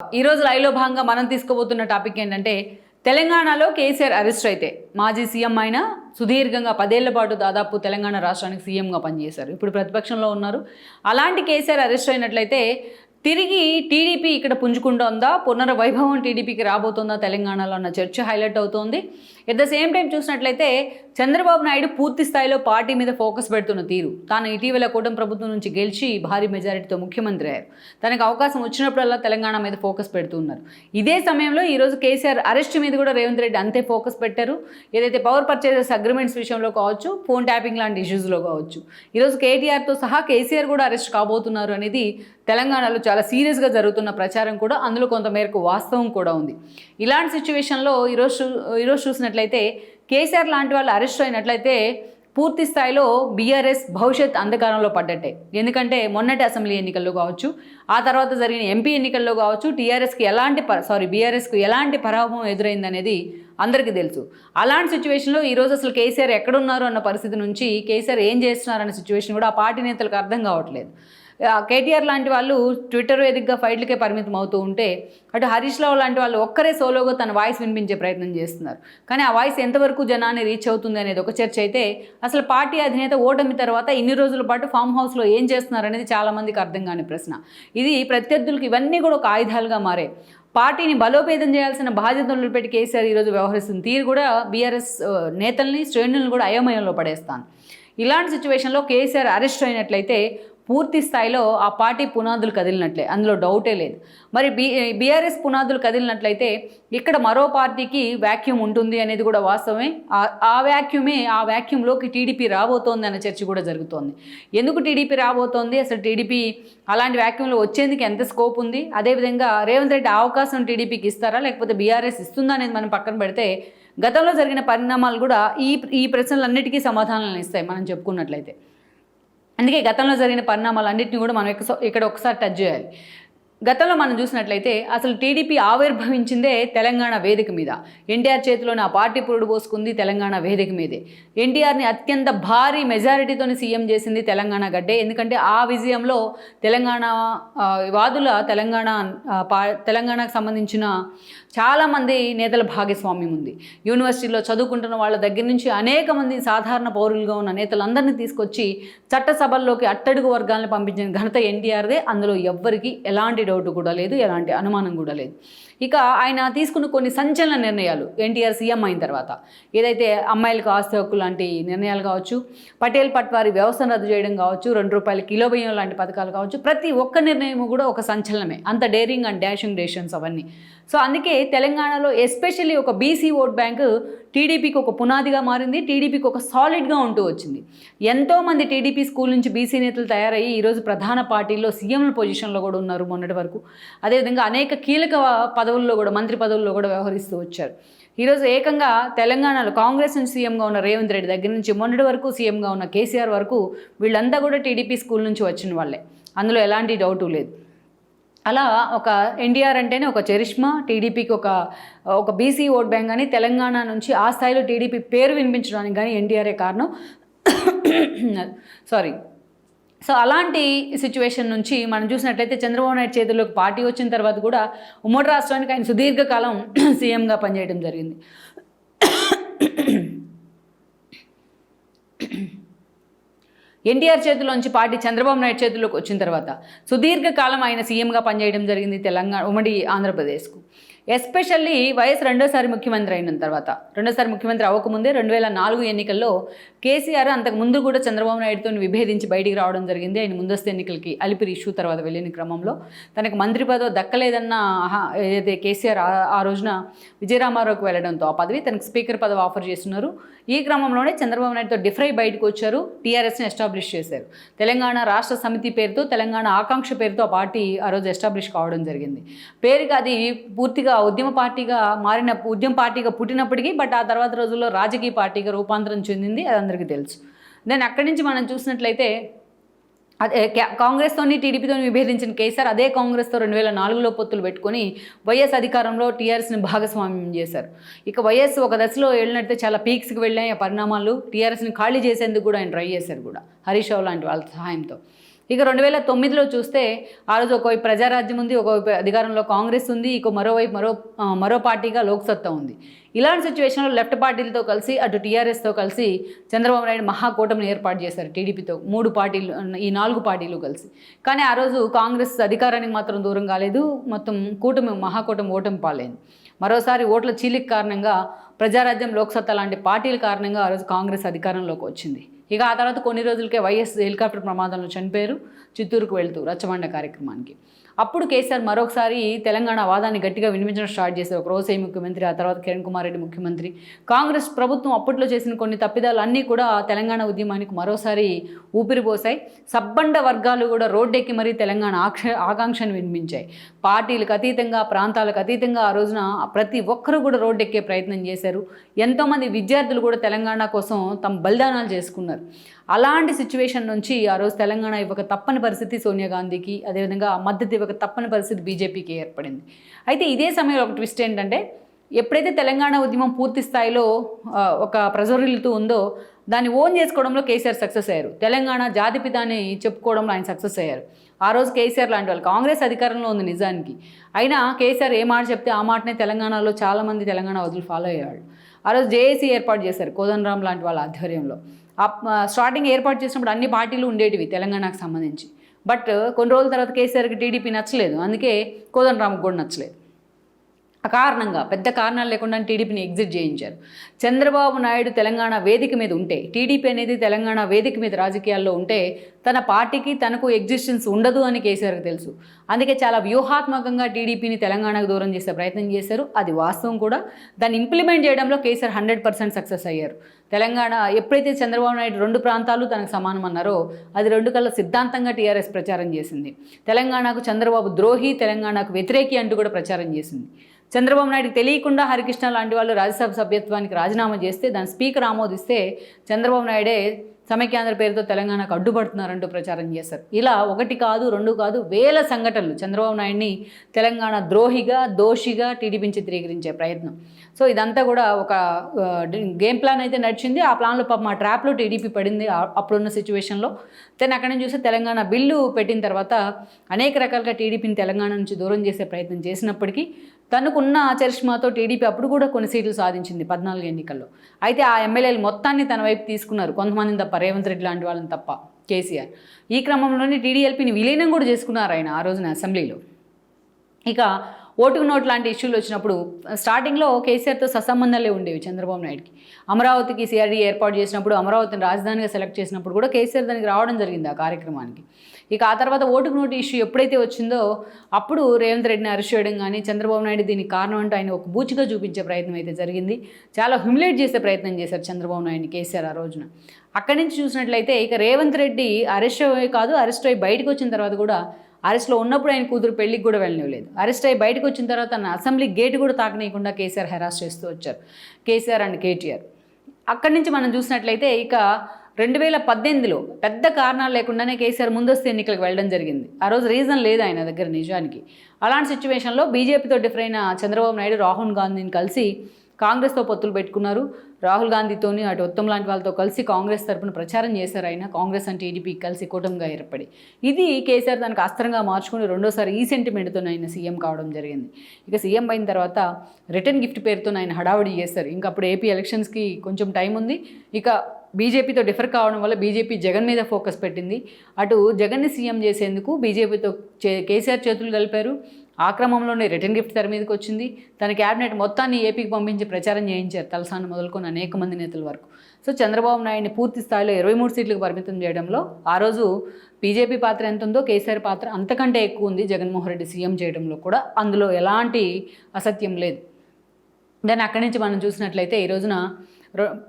ఈ రోజు లైవ్లో భాగంగా మనం తీసుకోబోతున్న టాపిక్ ఏంటంటే తెలంగాణలో కేసీఆర్ అరెస్ట్ అయితే మాజీ సీఎం అయిన సుదీర్ఘంగా 10 ఏళ్ల పాటు దాదాపు తెలంగాణ రాష్ట్రానికి సీఎంగా పనిచేశారు. ఇప్పుడు ప్రతిపక్షంలో ఉన్నారు. అలాంటి కేసీఆర్ అరెస్ట్ అయినట్లయితే తిరిగి టీడీపీ ఇక్కడ పుంజుకుంటోందా, పునర్వైభవం టీడీపీకి రాబోతుందా తెలంగాణలో అన్న చర్చ హైలైట్ అవుతోంది. ఎట్ ద సేమ్ టైం చూసినట్లయితే చంద్రబాబు నాయుడు పూర్తి స్థాయిలో పార్టీ మీద ఫోకస్ పెడుతున్న తీరు, తాను ఇటీవల కూటమి ప్రభుత్వం నుంచి గెలిచి భారీ మెజారిటీతో ముఖ్యమంత్రి అయ్యారు. తనకు అవకాశం వచ్చినప్పుడల్లా తెలంగాణ మీద ఫోకస్ పెడుతున్నారు. ఇదే సమయంలో ఈరోజు కేసీఆర్ అరెస్ట్ మీద కూడా రేవంత్ రెడ్డి అంతే ఫోకస్ పెట్టారు. ఏదైతే పవర్ పర్చేజెస్ అగ్రిమెంట్స్ విషయంలో కావచ్చు, ఫోన్ ట్యాపింగ్ లాంటి ఇష్యూస్లో కావచ్చు, ఈరోజు కేటీఆర్తో సహా కేసీఆర్ కూడా అరెస్ట్ కాబోతున్నారు అనేది తెలంగాణలో చాలా సీరియస్గా జరుగుతున్న ప్రచారం కూడా, అందులో కొంతమేరకు వాస్తవం కూడా ఉంది. ఇలాంటి సిచ్యువేషన్లో ఈరోజు చూసినట్లయితే కేసీఆర్ లాంటి వాళ్ళు అరెస్ట్ అయినట్లయితే పూర్తి స్థాయిలో బీఆర్ఎస్ భవిష్యత్ అంధకారంలో పడ్డట్టే. ఎందుకంటే మొన్నటి అసెంబ్లీ ఎన్నికల్లో కావచ్చు, ఆ తర్వాత జరిగిన ఎంపీ ఎన్నికల్లో కావచ్చు, బీఆర్ఎస్కు ఎలాంటి పరాభవం ఎదురైందనేది అందరికీ తెలుసు. అలాంటి సిచ్యువేషన్లో ఈరోజు అసలు కేసీఆర్ ఎక్కడున్నారు అన్న పరిస్థితి నుంచి కేసీఆర్ ఏం చేస్తున్నారన్న సిచ్యువేషన్ కూడా ఆ పార్టీ నేతలకు అర్థం కావట్లేదు. కేటీఆర్ లాంటి వాళ్ళు ట్విట్టర్ వేదికగా ఫైట్లకే పరిమితం అవుతూ ఉంటే, అటు హరీష్ రావు లాంటి వాళ్ళు ఒక్కరే సోలోగా తన వాయిస్ వినిపించే ప్రయత్నం చేస్తున్నారు. కానీ ఆ వాయిస్ ఎంతవరకు జనాన్ని రీచ్ అవుతుంది అనేది ఒక చర్చ అయితే, అసలు పార్టీ అధినేత ఓటమి తర్వాత ఇన్ని రోజుల పాటు ఫామ్ హౌస్లో ఏం చేస్తున్నారు అనేది చాలామందికి అర్థం కాని ప్రశ్న. ఇది ప్రత్యర్థులకు ఇవన్నీ కూడా ఒక ఆయుధాలుగా మారే. పార్టీని బలోపేతం చేయాల్సిన బాధ్యతలు పెట్టి కేసీఆర్ ఈరోజు వ్యవహరిస్తున్న తీరు కూడా బీఆర్ఎస్ నేతల్ని, శ్రేణులను కూడా అయోమయంలో పడేస్తాను. ఇలాంటి సిచ్యువేషన్లో కేసీఆర్ అరెస్ట్ అయినట్లయితే పూర్తి స్థాయిలో ఆ పార్టీ పునాదులు కదిలినట్లే, అందులో డౌటే లేదు. మరి బీఆర్ఎస్ పునాదులు కదిలినట్లయితే ఇక్కడ మరో పార్టీకి వ్యాక్యూమ్ ఉంటుంది అనేది కూడా వాస్తవమే. ఆ వ్యాక్యూమ్లోకి టీడీపీ రాబోతోంది అనే చర్చ కూడా జరుగుతోంది. ఎందుకు టీడీపీ రాబోతోంది, అసలు టీడీపీ అలాంటి వ్యాక్యూమ్లో వచ్చేందుకు ఎంత స్కోప్ ఉంది, అదేవిధంగా రేవంత్ రెడ్డి అవకాశం టీడీపీకి ఇస్తారా లేకపోతే బీఆర్ఎస్ ఇస్తుందా అనేది మనం పక్కన పెడితే, గతంలో జరిగిన పరిణామాలు కూడా ఈ ప్రశ్నలన్నిటికీ సమాధానాలు ఇస్తాయి మనం చెప్పుకున్నట్లయితే. అందుకే గతంలో జరిగిన పరిణామాలన్నింటినీ కూడా మనం ఇక్కడ ఒకసారి టచ్ చేయాలి. గతంలో మనం చూసినట్లయితే అసలు టీడీపీ ఆవిర్భవించిందే తెలంగాణ వేదిక మీద. ఎన్టీఆర్ చేతిలోని ఆ పార్టీ పురుడు పోసుకుంది తెలంగాణ వేదిక మీదే. ఎన్టీఆర్ని అత్యంత భారీ మెజారిటీతోని సీఎం చేసింది తెలంగాణ గడ్డే. ఎందుకంటే ఆ విజయంలో తెలంగాణ వాదుల తెలంగాణకు సంబంధించిన చాలామంది నేతల భాగస్వామ్యం ఉంది. యూనివర్సిటీలో చదువుకుంటున్న వాళ్ళ దగ్గర నుంచి అనేక మంది సాధారణ పౌరులుగా ఉన్న నేతలందరినీ తీసుకొచ్చి చట్టసభల్లోకి అట్టడుగు వర్గాలను పంపించిన ఘనత ఎన్టీఆర్దే. అందులో ఎవ్వరికి ఎలాంటి డౌట్ కూడా లేదు, ఎలాంటి అనుమానం కూడా లేదు. ఇక ఆయన తీసుకున్న కొన్ని సంచలన నిర్ణయాలు ఎన్టీఆర్ సీఎం అయిన తర్వాత, ఏదైతే అమ్మాయిలకు ఆస్తి హక్కు లాంటి నిర్ణయాలు కావచ్చు, పటేల్ పట్వారీ వ్యవస్థను రద్దు చేయడం కావచ్చు, ₹2 కిలో బియ్యం లాంటి పథకాలు కావచ్చు, ప్రతి ఒక్క నిర్ణయం కూడా ఒక సంచలనమే. అంత డేరింగ్ అండ్ డాషింగ్ డెసిషన్స్ అవన్నీ. సో అందుకే తెలంగాణలో ఎస్పెషల్లీ ఒక బీసీ ఓట్ బ్యాంక్ టీడీపీకి ఒక పునాదిగా మారింది, టీడీపీకి ఒక సాలిడ్గా ఉంటూ వచ్చింది. ఎంతోమంది టీడీపీ స్కూల్ నుంచి బీసీ నేతలు తయారయ్యి ఈరోజు ప్రధాన పార్టీల్లో సీఎంల పొజిషన్లో కూడా ఉన్నారు మొన్నటి వరకు. అదేవిధంగా అనేక కీలక పదవుల్లో కూడా, మంత్రి పదవుల్లో కూడా వ్యవహరిస్తూ వచ్చారు. ఈరోజు ఏకంగా తెలంగాణలో కాంగ్రెస్ నుంచి సీఎంగా ఉన్న రేవంత్ రెడ్డి దగ్గర నుంచి మొన్నటి వరకు సీఎంగా ఉన్న కేసీఆర్ వరకు వీళ్ళంతా కూడా టీడీపీ స్కూల్ నుంచి వచ్చిన వాళ్ళే, అందులో ఎలాంటి డౌటు లేదు. అలా ఒక ఎన్టీఆర్ అంటేనే ఒక చరిష్మా, టీడీపీకి ఒక బీసీ ఓట్ బ్యాంక్ అని, తెలంగాణ నుంచి ఆ స్థాయిలో టీడీపీ పేరు వినిపించడానికి కానీ ఎన్టీఆరే కారణం. సో అలాంటి సిచ్యువేషన్ నుంచి మనం చూసినట్లయితే చంద్రబాబు నాయుడు చేతుల్లోకి పార్టీ వచ్చిన తర్వాత కూడా ఉమ్మడి రాష్ట్రానికి ఆయన సుదీర్ఘకాలం సీఎంగా పనిచేయడం జరిగింది. ఎన్టీఆర్ చేతిలోంచి పార్టీ చంద్రబాబు నాయుడు చేతుల్లోకి వచ్చిన తర్వాత సుదీర్ఘకాలం ఆయన సీఎంగా పనిచేయడం జరిగింది తెలంగాణ ఉమ్మడి ఆంధ్రప్రదేశ్కు. ఎస్పెషల్లీ వైఎస్ రెండోసారి ముఖ్యమంత్రి అయిన తర్వాత, రెండోసారి ముఖ్యమంత్రి అవ్వకముందే 2004 ఎన్నికల్లో కేసీఆర్ అంతకు ముందు కూడా చంద్రబాబు నాయుడుతో విభేదించి బయటికి రావడం జరిగింది. ఆయన ముందస్తు ఎన్నికలకి అలిపిరి ఇష్యూ తర్వాత వెళ్ళిన క్రమంలో తనకు మంత్రి పదవి దక్కలేదన్న ఏదైతే కేసీఆర్ ఆ రోజున విజయరామారావుకి వెళ్ళడంతో ఆ పదవి తనకు స్పీకర్ పదవి ఆఫర్ చేస్తున్నారు. ఈ క్రమంలోనే చంద్రబాబు నాయుడుతో డిఫ్రై బయటకు వచ్చారు, టీఆర్ఎస్ని ఎస్టాబ్లిష్ చేశారు. తెలంగాణ రాష్ట్ర సమితి పేరుతో, తెలంగాణ ఆకాంక్ష పేరుతో ఆ పార్టీ ఆ రోజు ఎస్టాబ్లిష్ కావడం జరిగింది. పేరుకి అది పూర్తిగా ఉద్యమ పార్టీగా పుట్టినప్పటికీ బట్ ఆ తర్వాత రోజుల్లో రాజకీయ పార్టీగా రూపాంతరం చెందింది, అది అందరికీ తెలుసు. దెన్ అక్కడి నుంచి మనం చూసినట్లయితే అదే కాంగ్రెస్తోని టీడీపీతో విభేదించిన కేసీఆర్ అదే కాంగ్రెస్తో 2004లో పొత్తులు పెట్టుకొని వైఎస్ అధికారంలో టీఆర్ఎస్ని భాగస్వామ్యం చేశారు. ఇక వైఎస్ ఒక దశలో వెళ్ళినట్టే చాలా పీక్స్కి వెళ్ళాయి ఆ పరిణామాలు. టీఆర్ఎస్ని ఖాళీ చేసేందుకు కూడా ఆయన ట్రై చేశారు కూడా, హరీష్ రావు లాంటి వాళ్ళ సహాయంతో. ఇక 2009లో చూస్తే ఆ రోజు ఒకవైపు ప్రజారాజ్యం ఉంది, ఒకవైపు అధికారంలో కాంగ్రెస్ ఉంది, మరోవైపు మరో పార్టీగా లోక్సత్తా ఉంది. ఇలాంటి సిచ్యువేషన్లో లెఫ్ట్ పార్టీలతో కలిసి అటు టీఆర్ఎస్తో కలిసి చంద్రబాబు నాయుడు మహాకూటమిని ఏర్పాటు చేశారు. టీడీపీతో 3 పార్టీలు, ఈ 4 పార్టీలు కలిసి. కానీ ఆ రోజు కాంగ్రెస్ అధికారానికి మాత్రం దూరం కాలేదు, మొత్తం మహాకూటమి ఓటమి పాలైంది. మరోసారి ఓట్ల చీలిక కారణంగా ప్రజారాజ్యం, లోక్సత్తా లాంటి పార్టీల కారణంగా ఆ రోజు కాంగ్రెస్ అధికారంలోకి వచ్చింది. ఇక ఆ తర్వాత కొన్ని రోజులకే వైఎస్ హెలికాప్టర్ ప్రమాదంలో చనిపోయారు చిత్తూరుకు వెళ్తూ రచ్చబండ కార్యక్రమానికి. అప్పుడు కేసీఆర్ మరొకసారి తెలంగాణ వాదాన్ని గట్టిగా వినిపించడం స్టార్ట్ చేశారు. ఒక రోసయ్య ముఖ్యమంత్రి, ఆ తర్వాత కిరణ్ కుమార్ రెడ్డి ముఖ్యమంత్రి. కాంగ్రెస్ ప్రభుత్వం అప్పట్లో చేసిన కొన్ని తప్పిదాలు అన్నీ కూడా తెలంగాణ ఉద్యమానికి మరోసారి ఊపిరిపోసాయి. సబ్బండ వర్గాలు కూడా రోడ్డెక్కి మరీ తెలంగాణ ఆకాంక్షను వినిపించాయి. పార్టీలకు అతీతంగా, ప్రాంతాలకు అతీతంగా ఆ రోజున ప్రతి ఒక్కరూ కూడా రోడ్డెక్కే ప్రయత్నం చేశారు. ఎంతోమంది విద్యార్థులు కూడా తెలంగాణ కోసం తమ బలిదానాలు చేసుకున్నారు. అలాంటి సిచ్యువేషన్ నుంచి ఆ రోజు తెలంగాణ ఇవ్వక తప్పని పరిస్థితి సోనియా గాంధీకి, అదేవిధంగా మద్దతు ఇవ్వక తప్పని పరిస్థితి బీజేపీకి ఏర్పడింది. అయితే ఇదే సమయంలో ఒక ట్విస్ట్ ఏంటంటే, ఎప్పుడైతే తెలంగాణ ఉద్యమం పూర్తి స్థాయిలో ఒక ప్రజ్వరిల్లుతూ ఉందో దాన్ని ఓన్ చేసుకోవడంలో కేసీఆర్ సక్సెస్ అయ్యారు. తెలంగాణ జాతిపిత అని చెప్పుకోవడంలో ఆయన సక్సెస్ అయ్యారు. ఆ రోజు కేసీఆర్ లాంటి వాళ్ళు, కాంగ్రెస్ అధికారంలో ఉంది నిజానికి, అయినా కేసీఆర్ ఏ మాట చెప్తే ఆ మాటనే తెలంగాణలో చాలామంది తెలంగాణ వదులు ఫాలో అయ్యేవాళ్ళు. ఆ రోజు జేఏసీ ఏర్పాటు చేశారు కోదండరాం లాంటి వాళ్ళ ఆధ్వర్యంలో. స్టార్టింగ్ ఏర్పాటు చేసినప్పుడు అన్ని పార్టీలు ఉండేటివి తెలంగాణకు సంబంధించి. బట్ కొన్ని రోజుల తర్వాత కేసీఆర్కి టీడీపీ నచ్చలేదు, అందుకే కోదండరాంకి కూడా నచ్చలేదు. ఆ కారణంగా పెద్ద కారణాలు లేకుండా టీడీపీని ఎగ్జిట్ చేయించారు. చంద్రబాబు నాయుడు తెలంగాణ వేదిక మీద ఉంటే, టీడీపీ అనేది తెలంగాణ వేదిక మీద రాజకీయాల్లో ఉంటే తన పార్టీకి తనకు ఎగ్జిస్టెన్స్ ఉండదు అని కేసీఆర్కి తెలుసు. అందుకే చాలా వ్యూహాత్మకంగా టీడీపీని తెలంగాణకు దూరం చేసే ప్రయత్నం చేశారు. అది వాస్తవం కూడా. దాన్ని ఇంప్లిమెంట్ చేయడంలో కేసీఆర్ 100% సక్సెస్ అయ్యారు. తెలంగాణ ఎప్పుడైతే చంద్రబాబు నాయుడు 2 ప్రాంతాలు తనకు సమానం అన్నారో అది 2 కళ్ళ సిద్ధాంతంగా టీఆర్ఎస్ ప్రచారం చేసింది. తెలంగాణకు చంద్రబాబు ద్రోహి, తెలంగాణకు వ్యతిరేకి అంటూ కూడా ప్రచారం చేసింది. చంద్రబాబు నాయుడుకి తెలియకుండా హరికృష్ణ లాంటి వాళ్ళు రాజ్యసభ సభ్యత్వానికి రాజీనామా చేస్తే దాని స్పీకర్ ఆమోదిస్తే చంద్రబాబు నాయుడే సమైక్యాంధ్ర పేరుతో తెలంగాణకు అడ్డుపడుతున్నారంటూ ప్రచారం చేశారు. ఇలా 1 కాదు 2 కాదు వేల సంఘటనలు చంద్రబాబు నాయుడిని తెలంగాణ ద్రోహిగా, దోషిగా టీడీపీని చిత్రీకరించే ప్రయత్నం. సో ఇదంతా కూడా ఒక గేమ్ ప్లాన్ అయితే నడిచింది. ఆ ప్లాన్లో మా ట్రాప్లో టీడీపీ పడింది అప్పుడున్న సిచ్యువేషన్లో. దెన్ అక్కడి నుంచి చూస్తే తెలంగాణ బిల్లు పెట్టిన తర్వాత అనేక రకాలుగా టీడీపీని తెలంగాణ నుంచి దూరం చేసే ప్రయత్నం చేసినప్పటికీ తనకున్న చరిష్మాతో టీడీపీ అప్పుడు కూడా కొన్ని సీట్లు సాధించింది 14 ఎన్నికల్లో. అయితే ఆ ఎమ్మెల్యేలు మొత్తాన్ని తన వైపు తీసుకున్నారు, కొంతమందిని తప్ప, రేవంత్ రెడ్డి లాంటి వాళ్ళని తప్ప కేసీఆర్. ఈ క్రమంలోనే టీడీఎల్పీని విలీనం కూడా చేసుకున్నారు ఆయన ఆ రోజున అసెంబ్లీలో. ఇక ఓటుకు నోట్ లాంటి ఇష్యూలు వచ్చినప్పుడు స్టార్టింగ్లో కేసీఆర్తో సత్సంబంధాలే ఉండేవి చంద్రబాబు నాయుడుకి. అమరావతికి సిఆర్డీ ఏర్పాటు చేసినప్పుడు, అమరావతిని రాజధానిగా సెలెక్ట్ చేసినప్పుడు కూడా కేసీఆర్ దానికి రావడం జరిగింది ఆ కార్యక్రమానికి. ఇక ఆ తర్వాత ఓటుకు నోటు ఇష్యూ ఎప్పుడైతే వచ్చిందో అప్పుడు రేవంత్ రెడ్డిని అరెస్ట్ చేయడం కానీ, చంద్రబాబు నాయుడు దీనికి కారణం అంటూ ఆయన ఒక బూచిగా చూపించే ప్రయత్నం అయితే జరిగింది. చాలా హ్యూమిలేట్ చేసే ప్రయత్నం చేశారు చంద్రబాబు నాయుడిని కేసీఆర్ ఆ రోజున. అక్కడి నుంచి చూసినట్లయితే ఇక రేవంత్ రెడ్డి అరెస్ట్ కాదు, అరెస్ట్ అయ్యి బయటకు వచ్చిన తర్వాత కూడా, అరెస్ట్లో ఉన్నప్పుడు ఆయన కూతురు పెళ్లికి కూడా వెళ్ళనివ్వలేదు. అరెస్ట్ అయ్యి బయటకు వచ్చిన తర్వాత తన అసెంబ్లీ గేట్ కూడా తాకనీయకుండా కేసీఆర్ హెరాస్ చేస్తూ వచ్చారు, కేసీఆర్ అండ్ కేటీఆర్. అక్కడి నుంచి మనం చూసినట్లయితే ఇక 2018లో పెద్ద కారణాలు లేకుండానే కేసీఆర్ ముందస్తు ఎన్నికలకు వెళ్ళడం జరిగింది. ఆ రోజు రీజన్ లేదు ఆయన దగ్గర నిజానికి. అలాంటి సిచ్యువేషన్లో బీజేపీతో డిఫర్ అయిన చంద్రబాబు నాయుడు రాహుల్ గాంధీని కలిసి కాంగ్రెస్తో పొత్తులు పెట్టుకున్నారు. రాహుల్ గాంధీతోని అటు ఉత్తమ్ లాంటి వాళ్ళతో కలిసి కాంగ్రెస్ తరపున ప్రచారం చేశారు ఆయన. కాంగ్రెస్ అండ్ టీడీపీ కలిసి కూటమిగా ఏర్పడి ఇది కేసీఆర్ దానికి అస్త్రంగా మార్చుకుని రెండోసారి ఈ సెంటిమెంట్తో ఆయన సీఎం కావడం జరిగింది. ఇక సీఎం అయిన తర్వాత రిటర్న్ గిఫ్ట్ పేరుతో ఆయన హడావుడి చేశారు. ఇంకా అప్పుడు ఏపీ ఎలక్షన్స్కి కొంచెం టైం ఉంది. ఇక బీజేపీతో డిఫర్ కావడం వల్ల బీజేపీ జగన్ మీద ఫోకస్ పెట్టింది. అటు జగన్ని సీఎం చేసేందుకు బీజేపీతో కేసీఆర్ చేతులు కలిపారు. ఆ క్రమంలోనే రిటర్న్ గిఫ్ట్ తెర మీదకి వచ్చింది. తన క్యాబినెట్ మొత్తాన్ని ఏపీకి పంపించి ప్రచారం చేయించారు, తలసాని మొదలుకొని అనేక మంది నేతల వరకు. సో చంద్రబాబు నాయుడిని పూర్తి స్థాయిలో 23 సీట్లకు పరిమితం చేయడంలో ఆ రోజు బీజేపీ పాత్ర ఎంత ఉందో కేసీఆర్ పాత్ర అంతకంటే ఎక్కువ ఉంది. జగన్మోహన్ రెడ్డి సీఎం చేయడంలో కూడా అందులో ఎలాంటి అసత్యం లేదు. దాన్ని అక్కడి నుంచి మనం చూసినట్లయితే ఈ రోజున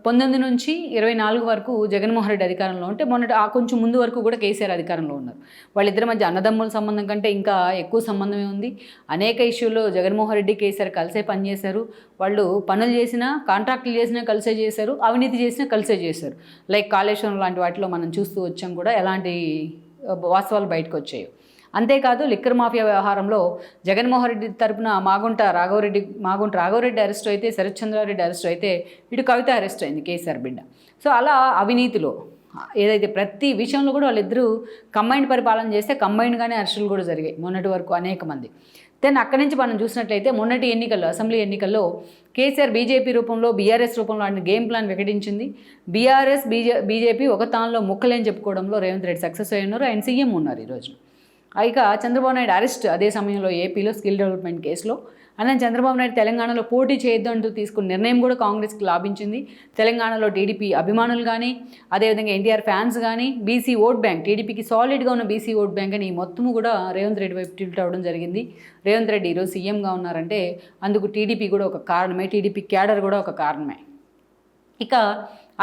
19 నుంచి 24 వరకు జగన్మోహన్ రెడ్డి అధికారంలో ఉంటే మొన్నటి కొంచెం ముందు వరకు కూడా కేసీఆర్ అధికారంలో ఉన్నారు. వాళ్ళిద్దరి మధ్య అన్నదమ్ముల సంబంధం కంటే ఇంకా ఎక్కువ సంబంధమే ఉంది. అనేక ఇష్యూల్లో జగన్మోహన్ రెడ్డి కేసీఆర్ కలిసే పనిచేశారు. వాళ్ళు పనులు చేసినా, కాంట్రాక్టులు చేసినా కలిసే చేశారు, అవినీతి చేసినా కలిసే చేశారు. లైక్ కాళేశ్వరం లాంటి వాటిలో మనం చూస్తూ వచ్చాం కూడా ఎలాంటి వాస్తవాలు బయటకు వచ్చాయి. అంతేకాదు లిక్కర్ మాఫియా వ్యవహారంలో జగన్మోహన్ రెడ్డి తరపున మాగుంట రాఘవరెడ్డి అరెస్ట్ అయితే, శరత్ చంద్రారెడ్డి అరెస్ట్ అయితే, ఇటు కవిత అరెస్ట్ అయింది కేసీఆర్ బిడ్డ. సో అలా అవినీతిలో ఏదైతే ప్రతి విషయంలో కూడా వాళ్ళిద్దరూ కంబైన్డ్ పరిపాలన చేస్తే కంబైన్డ్గానే అరెస్టులు కూడా జరిగాయి మొన్నటి వరకు అనేక మంది. దెన్ అక్కడి నుంచి మనం చూసినట్లయితే మొన్నటి ఎన్నికల్లో అసెంబ్లీ ఎన్నికల్లో కేసీఆర్ బీజేపీ రూపంలో బీఆర్ఎస్ రూపంలో ఆయన గేమ్ ప్లాన్ వికటించింది. బీఆర్ఎస్ బీజేపీ ఒక తానులో ముక్కలేని చెప్పుకోవడంలో రేవంత్ రెడ్డి సక్సెస్ అయి ఉన్నారు. ఆయన సీఎం ఉన్నారు ఈరోజు. ఇక చంద్రబాబు నాయుడు అరెస్ట్ అదే సమయంలో ఏపీలో స్కిల్ డెవలప్మెంట్ కేసులో. అలానే చంద్రబాబు నాయుడు తెలంగాణలో పోటీ చేయొద్దు అంటూ తీసుకున్న నిర్ణయం కూడా కాంగ్రెస్కి లాభించింది. తెలంగాణలో టీడీపీ అభిమానులు కానీ, అదేవిధంగా ఎన్టీఆర్ ఫ్యాన్స్ కానీ, బీసీ ఓట్ బ్యాంక్, టీడీపీకి సాలిడ్గా ఉన్న బీసీ ఓట్ బ్యాంక్ అని ఈ మొత్తము కూడా రేవంత్ రెడ్డి వైపు టిల్ట్ అవ్వడం జరిగింది. రేవంత్ రెడ్డి ఈరోజు సీఎంగా ఉన్నారంటే అందుకు టీడీపీ కూడా ఒక కారణమే, టీడీపీ క్యాడర్ కూడా ఒక కారణమే. ఇక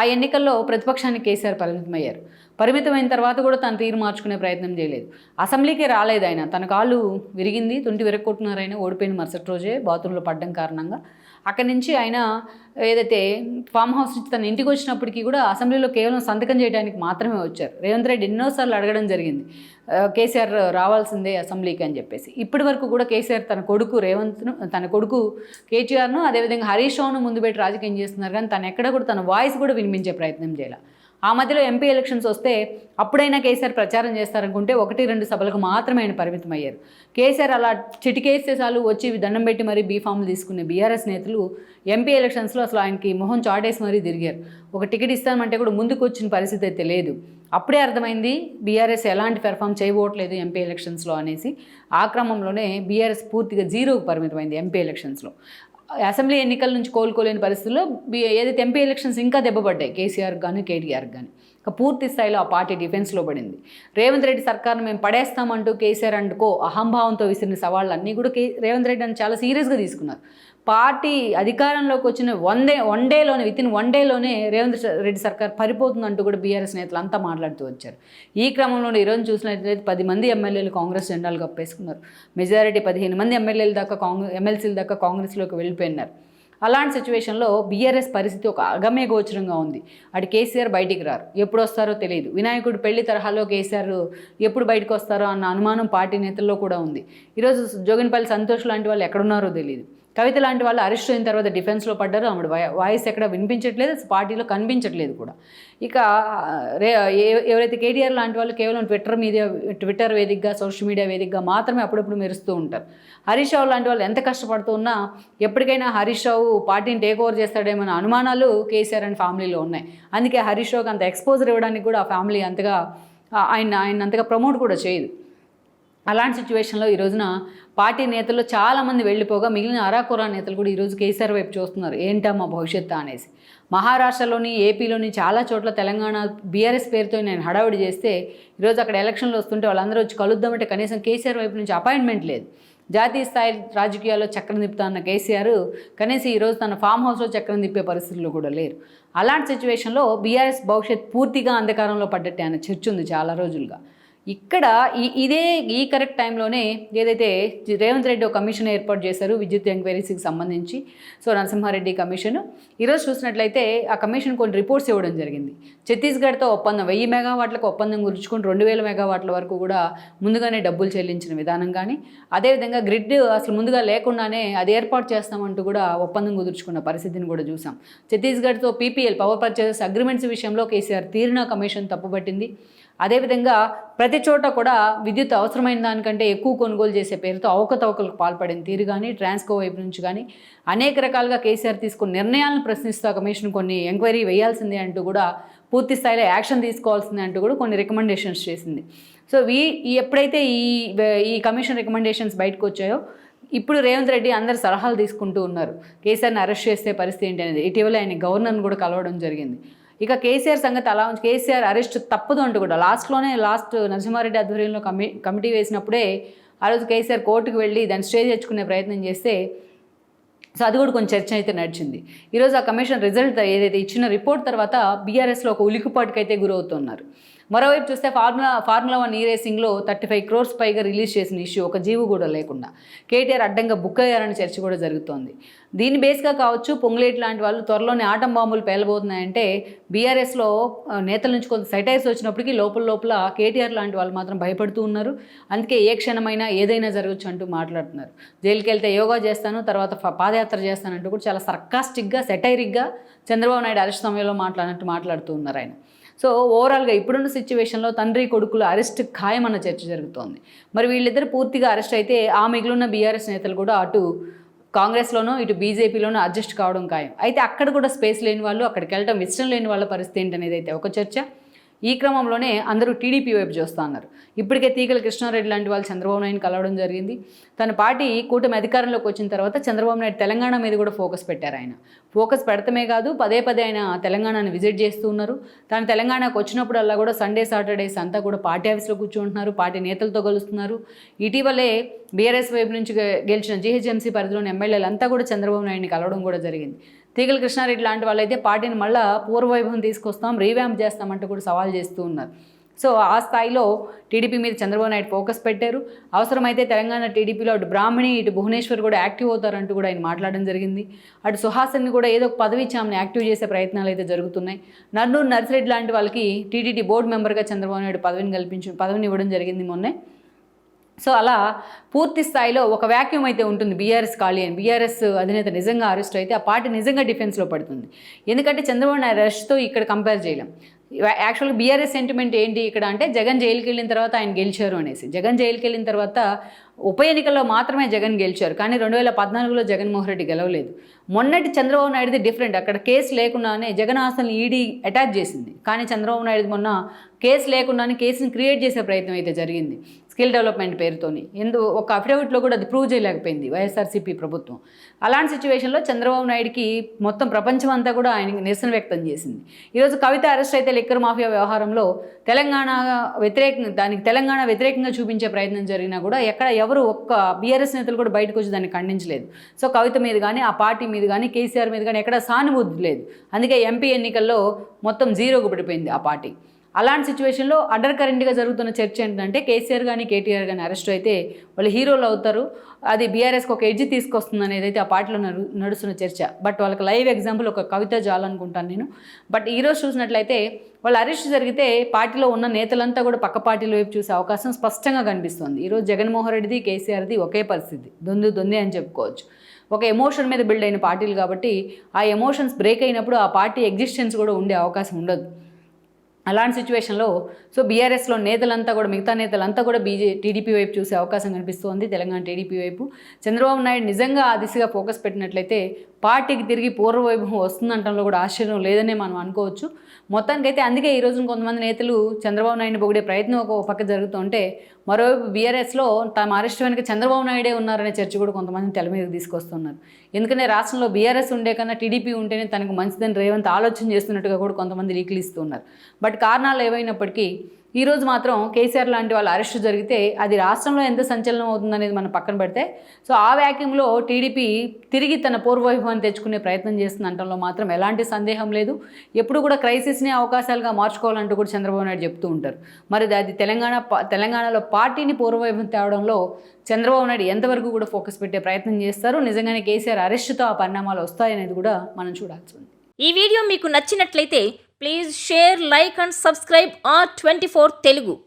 ఆ ఎన్నికల్లో ప్రతిపక్షానికి కేసీఆర్ పరిమితమయ్యారు. పరిమితమైన తర్వాత కూడా తను తీరు మార్చుకునే ప్రయత్నం చేయలేదు. అసెంబ్లీకే రాలేదు ఆయన. తన కాళ్ళు విరిగింది, తుంటి విరక్కొట్టున్నారు. ఆయన ఓడిపోయిన మరుసటి రోజే బాత్రూంలో పడ్డం కారణంగా అక్కడి నుంచి ఆయన ఏదైతే ఫామ్ హౌస్ నుంచి తన ఇంటికి వచ్చినప్పటికీ కూడా అసెంబ్లీలో కేవలం సంతకం చేయడానికి మాత్రమే వచ్చారు. రేవంత్ రెడ్డి ఎన్నోసార్లు అడగడం జరిగింది కేసీఆర్ రావాల్సిందే అసెంబ్లీకి అని చెప్పేసి. ఇప్పటి వరకు కూడా కేసీఆర్ తన కొడుకు కేటీఆర్ను అదేవిధంగా హరీష్ రావును ముందు పెట్టి రాజకీయం చేస్తున్నారు, కానీ తను ఎక్కడ కూడా తన వాయిస్ కూడా వినిపించే ప్రయత్నం చేయాలి. ఆ మధ్యలో ఎంపీ ఎలక్షన్స్ వస్తే అప్పుడైనా కేసీఆర్ ప్రచారం చేస్తారనుకుంటే 1-2 సభలకు మాత్రమే ఆయన పరిమితం అయ్యారు. కేసీఆర్ అలా చిటికేస్తే చాలు వచ్చి దండం పెట్టి మరీ బీఫామ్లు తీసుకునే బీఆర్ఎస్ నేతలు ఎంపీ ఎలక్షన్స్లో అసలు ఆయనకి మొహం చాటేసి మరీ తిరిగారు. ఒక టికెట్ ఇస్తామంటే కూడా ముందుకు వచ్చిన పరిస్థితి అయితే లేదు. అప్పుడే అర్థమైంది బీఆర్ఎస్ ఎలాంటి పెర్ఫామ్ చేయబోట్లేదు ఎంపీ ఎలక్షన్స్లో అనేసి. ఆ క్రమంలోనే బీఆర్ఎస్ పూర్తిగా జీరోకు పరిమితమైంది ఎంపీ ఎలక్షన్స్లో. అసెంబ్లీ ఎన్నికల నుంచి కోలుకోలేని పరిస్థితుల్లో ఏదైతే ఎంపీ ఎలక్షన్స్ ఇంకా దెబ్బపడ్డాయి కేసీఆర్ కానీ కేటీఆర్ కానీ. ఇక పూర్తి స్థాయిలో ఆ పార్టీ డిఫెన్స్లో పడింది. రేవంత్ రెడ్డి సర్కార్ను మేము పడేస్తామంటూ కేసీఆర్ అంటుకో అహంభావంతో విసిరిన సవాళ్ళన్నీ కూడా రేవంత్ రెడ్డి అని చాలా సీరియస్గా తీసుకున్నారు. పార్టీ అధికారంలోకి వచ్చిన వితిన్ వన్ డేలోనే రేవంత్ రెడ్డి సర్కార్ పరిపోతుందంటూ కూడా బీఆర్ఎస్ నేతలు అంతా మాట్లాడుతూ వచ్చారు. ఈ క్రమంలో ఈరోజు చూసినట్లయితే 10 మంది ఎమ్మెల్యేలు కాంగ్రెస్ జెండాలు కప్పేసుకున్నారు. మెజారిటీ 15 మంది ఎమ్మెల్సీల దాకా కాంగ్రెస్లోకి వెళ్ళిపోయినారు. అలాంటి సిచ్యువేషన్లో బీఆర్ఎస్ పరిస్థితి ఒక అగమ్య గోచరంగా ఉంది. అటు కేసీఆర్ బయటికి రారు, ఎప్పుడు వస్తారో తెలియదు. వినాయకుడు పెళ్లి తరహాలో కేసీఆర్ ఎప్పుడు బయటకు వస్తారో అన్న అనుమానం పార్టీ నేతల్లో కూడా ఉంది. ఈరోజు జోగినపల్లి సంతోష్ లాంటి వాళ్ళు ఎక్కడున్నారో తెలియదు. కవిత లాంటి వాళ్ళు అరెస్ట్ అయిన తర్వాత డిఫెన్స్లో పడ్డారు. ఆవిడ వాయిస్ ఎక్కడ వినిపించట్లేదు, పార్టీలో కనిపించట్లేదు కూడా. ఇక ఎవరైతే కేటీఆర్ లాంటి వాళ్ళు కేవలం ట్విట్టర్ వేదికగా, సోషల్ మీడియా వేదికగా మాత్రమే అప్పుడప్పుడు మెరుస్తూ ఉంటారు. హరీష్ రావు లాంటి వాళ్ళు ఎంత కష్టపడుతూ ఉన్నా ఎప్పటికైనా హరీష్ రావు పార్టీని టేక్ ఓవర్ చేస్తాడేమన్న అనుమానాలు కేసీఆర్ అండ్ ఫ్యామిలీలో ఉన్నాయి. అందుకే హరీష్ రావుకి అంత ఎక్స్పోజర్ ఇవ్వడానికి కూడా ఆ ఫ్యామిలీ అంతగా ఆయన అంతగా ప్రమోట్ కూడా చేయదు. అలాంటి సిచ్యువేషన్లో ఈ రోజున పార్టీ నేతల్లో చాలామంది వెళ్ళిపోగా మిగిలిన అరాకొరా నేతలు కూడా ఈరోజు కేసీఆర్ వైపు చూస్తున్నారు. ఏంటా మా భవిష్యత్తు అనేసి. మహారాష్ట్రలోని, ఏపీలోని చాలా చోట్ల తెలంగాణ బీఆర్ఎస్ పేరుతో నేను హడావుడి చేస్తే ఈరోజు అక్కడ ఎలక్షన్లు వస్తుంటే వాళ్ళందరూ వచ్చి కలుద్దామంటే కనీసం కేసీఆర్ వైపు నుంచి అపాయింట్మెంట్ లేదు. జాతీయ స్థాయి రాజకీయాల్లో చక్రం తిప్పుతా అన్న కేసీఆర్ కనీసం ఈరోజు తన ఫామ్ హౌస్లో చక్రం తిప్పే పరిస్థితుల్లో కూడా లేరు. అలాంటి సిచ్యువేషన్లో బీఆర్ఎస్ భవిష్యత్ పూర్తిగా అంధకారంలో పడ్డట్టే అన్న చర్చ ఉంది చాలా రోజులుగా. ఇక్కడ ఈ కరెక్ట్ టైంలోనే ఏదైతే రేవంత్ రెడ్డి ఒక కమిషన్ ఏర్పాటు చేశారు విద్యుత్ ఎంక్వైరీస్కి సంబంధించి. సో నరసింహారెడ్డి కమిషన్ ఈరోజు చూసినట్లయితే ఆ కమిషన్ కొన్ని రిపోర్ట్స్ ఇవ్వడం జరిగింది. ఛత్తీస్గఢ్తో ఒప్పందం 1000 మెగావాట్లకు ఒప్పందం గురించుకొని 2000 మెగావాట్ల వరకు కూడా ముందుగానే డబ్బులు చెల్లించిన విధానం కానీ, అదేవిధంగా గ్రిడ్ అసలు ముందుగా లేకుండానే అది ఏర్పాటు చేస్తామంటూ కూడా ఒప్పందం కుదుర్చుకున్న పరిస్థితిని కూడా చూసాం. ఛత్తీస్గఢ్తో పీపీఎల్ పవర్ పర్చేసెస్ అగ్రిమెంట్స్ విషయంలో కేసీఆర్ తీరిన కమిషన్ తప్పుపట్టింది. అదేవిధంగా ప్రతి చోట కూడా విద్యుత్ అవసరమైన దానికంటే ఎక్కువ కొనుగోలు చేసే పేరుతో అవకతవకలకు పాల్పడిన తీరు కానీ, ట్రాన్స్కో వైపు నుంచి కానీ అనేక రకాలుగా కేసీఆర్ తీసుకున్న నిర్ణయాలను ప్రశ్నిస్తూ కమిషన్ కొన్ని ఎంక్వైరీ వేయాల్సిందే అంటూ కూడా పూర్తి స్థాయిలో యాక్షన్ తీసుకోవాల్సిందే అంటూ కూడా కొన్ని రికమెండేషన్స్ చేసింది. సో ఎప్పుడైతే ఈ కమిషన్ రికమెండేషన్స్ బయటకు వచ్చాయో ఇప్పుడు రేవంత్ రెడ్డి అందరు సలహాలు తీసుకుంటూ ఉన్నారు. కేసీఆర్ని అరెస్ట్ చేస్తే పరిస్థితి ఏంటి అనేది. ఇటీవల ఆయన గవర్నర్ని కూడా కలవడం జరిగింది. ఇక కేసీఆర్ సంగతి అలా ఉంచి కేసీఆర్ అరెస్ట్ తప్పదు అంటూ కూడా లాస్ట్ నరసింహారెడ్డి ఆధ్వర్యంలో కమిటీ వేసినప్పుడే ఆ రోజు కేసీఆర్ కోర్టుకు వెళ్ళి దాన్ని స్టే తెచ్చుకునే ప్రయత్నం చేస్తే సో అది కూడా కొంచెం చర్చ అయితే నడిచింది. ఈరోజు ఆ కమిషన్ రిజల్ట్ ఏదైతే ఇచ్చిన రిపోర్ట్ తర్వాత బీఆర్ఎస్లో ఒక ఉలికిపాటుకైతే గురవుతున్నారు. మరోవైపు చూస్తే ఫార్ములా 1 రేసింగ్లో 35 crores పైగా రిలీజ్ చేసిన ఇష్యూ ఒక జీవు కూడా లేకుండా కేటీఆర్ అడ్డంగా బుక్ అయ్యారనే చర్చ కూడా జరుగుతోంది. దీని బేస్గా కావచ్చు పొంగులేటి లాంటి వాళ్ళు త్వరలోనే ఆటం బాంబులు పేలబోతున్నాయంటే బీఆర్ఎస్లో నేతల నుంచి కొంత సెటైర్స్ వచ్చినప్పటికీ లోపల కేటీఆర్ లాంటి వాళ్ళు మాత్రం భయపడుతూ ఉన్నారు. అందుకే ఏ క్షణమైనా ఏదైనా జరగచ్చు అంటూ మాట్లాడుతున్నారు. జైలుకి వెళ్తే యోగా చేస్తాను, తర్వాత పాదయాత్ర చేస్తానంటూ కూడా చాలా సర్కాస్టిక్గా సెటైరిక్గా చంద్రబాబు నాయుడు అరెస్ట్ సమయంలో మాట్లాడుతూ ఉన్నారు ఆయన. సో ఓవరాల్గా ఇప్పుడున్న సిచ్యువేషన్లో తండ్రి కొడుకుల అరెస్ట్ ఖాయమన్న చర్చ జరుగుతోంది. మరి వీళ్ళిద్దరు పూర్తిగా అరెస్ట్ అయితే ఆ మిగిలిన బీఆర్ఎస్ నేతలు కూడా అటు కాంగ్రెస్లోనూ ఇటు బీజేపీలోనూ అడ్జస్ట్ కావడం ఖాయం. అయితే అక్కడ కూడా స్పేస్ లేని వాళ్ళు, అక్కడికి వెళ్ళడం ఇష్టం లేని వాళ్ళ పరిస్థితి ఏంటనేది అయితే ఒక చర్చ. ఈ క్రమంలోనే అందరూ టీడీపీ వైపు చూస్తూ ఉన్నారు. ఇప్పటికే తీగల కృష్ణారెడ్డి లాంటి వాళ్ళు చంద్రబాబు నాయుడుని కలవడం జరిగింది. తన పార్టీ కూటమి అధికారంలోకి వచ్చిన తర్వాత చంద్రబాబు నాయుడు తెలంగాణ మీద కూడా ఫోకస్ పెట్టారు. ఆయన ఫోకస్ పెడతమే కాదు, పదే పదే ఆయన తెలంగాణను విజిట్ చేస్తూ ఉన్నారు. తను తెలంగాణకు వచ్చినప్పుడల్లా కూడా సండే సాటర్డేస్ అంతా కూడా పార్టీ ఆఫీస్లో కూర్చుంటున్నారు, పార్టీ నేతలతో కలుస్తున్నారు. ఇటీవలే బీఆర్ఎస్ వైపు నుంచి గెలిచిన జీహెచ్ఎంసీ పరిధిలోని ఎమ్మెల్యేలు అంతా కూడా చంద్రబాబు నాయుడిని కలవడం కూడా జరిగింది. తీగల కృష్ణారెడ్డి లాంటి వాళ్ళైతే పార్టీని మళ్ళీ పూర్వవైభవం తీసుకొస్తాం, రీవ్యాంప్ చేస్తామంటూ కూడా సవాల్ చేస్తూ ఉన్నారు. సో ఆ స్థాయిలో టీడీపీ మీద చంద్రబాబు నాయుడు ఫోకస్ పెట్టారు. అవసరమైతే తెలంగాణ టీడీపీలో అటు బ్రాహ్మణి ఇటు భువనేశ్వర్ కూడా యాక్టివ్ అవుతారంటూ కూడా ఆయన మాట్లాడడం జరిగింది. అటు సుహాసిని కూడా ఏదో ఒక పదవి ఇచ్చి ఆమెను యాక్టివ్ చేసే ప్రయత్నాలు అయితే జరుగుతున్నాయి. నన్నూరు నర్సిరెడ్డి లాంటి వాళ్ళకి టీటీడీ బోర్డు మెంబర్గా చంద్రబాబు నాయుడు పదవిని ఇవ్వడం జరిగింది మొన్నే. సో అలా పూర్తి స్థాయిలో ఒక వ్యాక్యూమ్ అయితే ఉంటుంది బీఆర్ఎస్ ఖాళీ అని. బీఆర్ఎస్ అధినేత నిజంగా అరెస్ట్ అయితే ఆ పార్టీ నిజంగా డిఫెన్స్లో పడుతుంది. ఎందుకంటే చంద్రబాబు నాయుడు అరెస్ట్తో ఇక్కడ కంపేర్ చేయలేం. యాక్చువల్గా బీఆర్ఎస్ సెంటిమెంట్ ఏంటి ఇక్కడ అంటే జగన్ జైలుకి వెళ్ళిన తర్వాత ఆయన గెలిచారు అనేసి. జగన్ జైలుకి వెళ్ళిన తర్వాత ఉప ఎన్నికల్లో మాత్రమే జగన్ గెలిచారు, కానీ 2014లో జగన్మోహన్ రెడ్డి గెలవలేదు. మొన్నటి చంద్రబాబు నాయుడుది డిఫరెంట్. అక్కడ కేసు లేకుండానే జగన్ ఆస్తులను ఈడీ అటాచ్ చేసింది, కానీ చంద్రబాబు నాయుడు మొన్న కేసు లేకుండానే కేసుని క్రియేట్ చేసే ప్రయత్నం అయితే జరిగింది స్కిల్ డెవలప్మెంట్ పేరుతోని. ఒక అఫిడవిట్లో కూడా అది ప్రూవ్ చేయలేకపోయింది వైఎస్ఆర్సీపీ ప్రభుత్వం. అలాంటి సిచ్యువేషన్లో చంద్రబాబు నాయుడుకి మొత్తం ప్రపంచం అంతా కూడా ఆయనకి నిరసన వ్యక్తం చేసింది. ఈరోజు కవిత అరెస్ట్ అయితే లిక్కర్ మాఫియా వ్యవహారంలో తెలంగాణ వ్యతిరేకంగా చూపించే ప్రయత్నం జరిగినా కూడా ఎక్కడ ఎవరు ఒక్క బీఆర్ఎస్ నేతలు కూడా బయటకు వచ్చి దాన్ని ఖండించలేదు. సో కవిత మీద కానీ ఆ పార్టీ మీద కానీ కేసీఆర్ మీద కానీ ఎక్కడ సానుభూతి లేదు. అందుకే ఎంపీ ఎన్నికల్లో మొత్తం జీరోకు పడిపోయింది ఆ పార్టీ. అలాంటి సిచ్యువేషన్లో అండర్ కరెంట్గా జరుగుతున్న చర్చ ఏంటంటే కేసీఆర్ కానీ కేటీఆర్ కానీ అరెస్ట్ అయితే వాళ్ళు హీరోలు అవుతారు, అది బీఆర్ఎస్కి ఒక ఎడ్జ్ తీసుకొస్తుంది అనేది అయితే ఆ పార్టీలో నడుస్తున్న చర్చ. బట్ వాళ్ళకి లైవ్ ఎగ్జాంపుల్ ఒక కవిత జాలనుకుంటాను నేను. బట్ ఈరోజు చూసినట్లయితే వాళ్ళు అరెస్ట్ జరిగితే పార్టీలో ఉన్న నేతలంతా కూడా పక్క పార్టీల వైపు చూసే అవకాశం స్పష్టంగా కనిపిస్తుంది. ఈరోజు జగన్మోహన్ రెడ్డిది కేసీఆర్ది ఒకే పరిస్థితి, దొంది అని చెప్పుకోవచ్చు. ఒక ఎమోషన్ మీద బిల్డ్ అయిన పార్టీలు కాబట్టి ఆ ఎమోషన్స్ బ్రేక్ అయినప్పుడు ఆ పార్టీ ఎగ్జిస్టెన్స్ కూడా ఉండే అవకాశం ఉండదు. అలాంటి సిచ్యువేషన్లో సో బీఆర్ఎస్లో నేతలంతా కూడా మిగతా నేతలంతా కూడా టీడీపీ వైపు చూసే అవకాశం కనిపిస్తోంది. తెలంగాణ టీడీపీ వైపు చంద్రబాబు నాయుడు నిజంగా ఆ దిశగా ఫోకస్ పెట్టినట్లయితే పార్టీకి తిరిగి పూర్వవైభవం వస్తుందంటంలో కూడా ఆశ్చర్యం లేదనే మనం అనుకోవచ్చు. మొత్తానికైతే అందుకే ఈ రోజున కొంతమంది నేతలు చంద్రబాబు నాయుడిని పొగిడే ప్రయత్నం ఒక పక్క జరుగుతుంటే, మరోవైపు బీఆర్ఎస్లో తమ అరెస్ట్ వెనుక చంద్రబాబు నాయుడే ఉన్నారనే చర్చ కూడా కొంతమంది తెల మీదకి తీసుకొస్తున్నారు. ఎందుకంటే రాష్ట్రంలో బీఆర్ఎస్ ఉండే కన్నా టీడీపీ ఉంటేనే తనకు మంచిదని రేవంత్ ఆలోచన చేస్తున్నట్టుగా కూడా కొంతమంది లీకులు ఇస్తున్నారు. బట్ కారణాలు ఏవైనప్పటికీ ఈరోజు మాత్రం కేసీఆర్ లాంటి వాళ్ళ అరెస్టు జరిగితే అది రాష్ట్రంలో ఎంత సంచలనం అవుతుందనేది మనం పక్కన పెడితే, సో ఆ వ్యాక్యూమ్లో టీడీపీ తిరిగి తన పూర్వవైభవాన్ని తెచ్చుకునే ప్రయత్నం చేస్తుంది అనడంలో మాత్రం ఎలాంటి సందేహం లేదు. ఎప్పుడు కూడా క్రైసిస్ని అవకాశాలుగా మార్చుకోవాలంటూ కూడా చంద్రబాబు నాయుడు చెప్తూ ఉంటారు. మరి అది తెలంగాణలో పార్టీని పూర్వవైభవం తేవడంలో చంద్రబాబు నాయుడు ఎంతవరకు కూడా ఫోకస్ పెట్టే ప్రయత్నం చేస్తారు, నిజంగానే కేసీఆర్ అరెస్టుతో ఆ పరిణామాలు వస్తాయనేది కూడా మనం చూడాల్సి ఉంది. ఈ వీడియో మీకు నచ్చినట్లయితే please share, like and subscribe R24 Telugu.